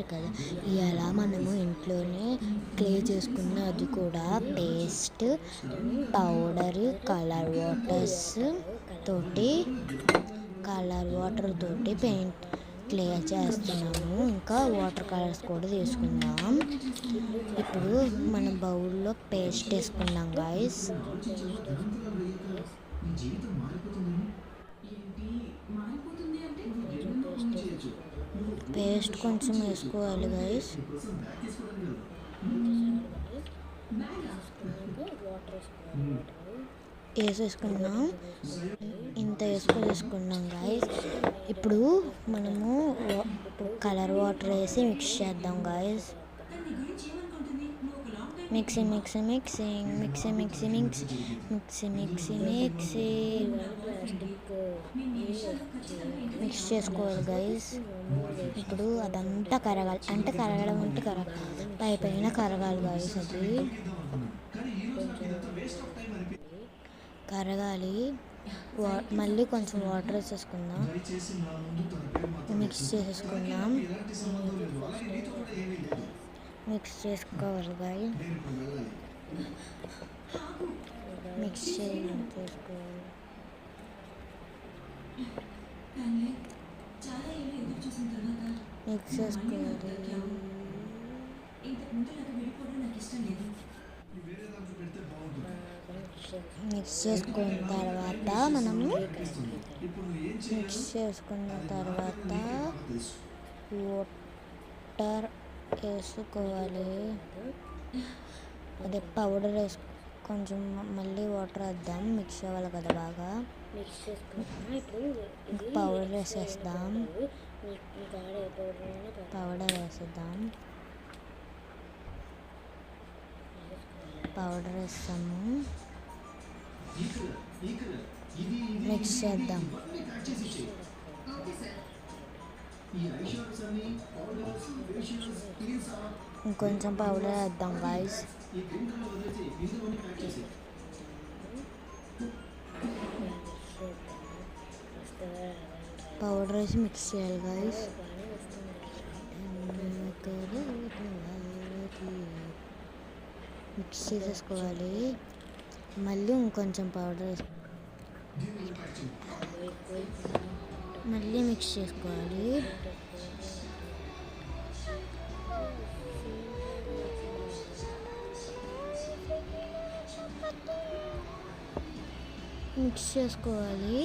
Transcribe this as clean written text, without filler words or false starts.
చూసారు కదా, ఇలా మనము ఇంట్లోనే క్లే చేసుకున్న అది కూడా పేస్ట్, పౌడర్, కలర్ వాటర్ తోటి పెయింట్ క్లే చేస్తున్నాము. ఇంకా వాటర్ కలర్స్ కూడా తీసుకుందాం. ఇప్పుడు మనం బౌల్లో పేస్ట్ వేసుకున్నాం గాయస్. పేస్ట్ కొంచెం వేసుకోవాలి గాయస్. వేసేసుకున్నాం, ఇంత వేసుకున్నాం గాయస్. ఇప్పుడు మనము కలర్ వాటర్ వేసి మిక్స్ చేద్దాం గాయస్. మిక్స్ చేసుకోవాలి గైస్. ఇప్పుడు అదంతా కరగాలి, అంటే కరగడం అంటే పైన కరగాలి గైస్. అది కరగాలి. మళ్ళీ కొంచెం వాటర్ వేసేసుకుందాం, మిక్స్ చేసుకోవాలి గాయస్. మిక్స్ చేసుకోవాలి. మిక్స్ చేసుకున్న తర్వాత వాటర్ వేసుకోవాలి. అదే పౌడర్ కొంచెం మళ్ళీ వాటర్ వేద్దాం, మిక్స్ అవ్వాలి కదా బాగా. పౌడర్ వేసేద్దాం. పౌడర్ వేస్తాము, మిక్స్ చేద్దాం. ఇంకొంచెం పౌడర్ వేద్దాం గాయస్. పౌడర్ వేసి మిక్స్ చేయాలి గాయస్. మిక్స్ చేసేసుకోవాలి. మళ్ళీ ఇంకొంచెం పౌడర్ వేసి మళ్ళీ మిక్స్ చేసుకోవాలి. మిక్స్ చేసుకోవాలి.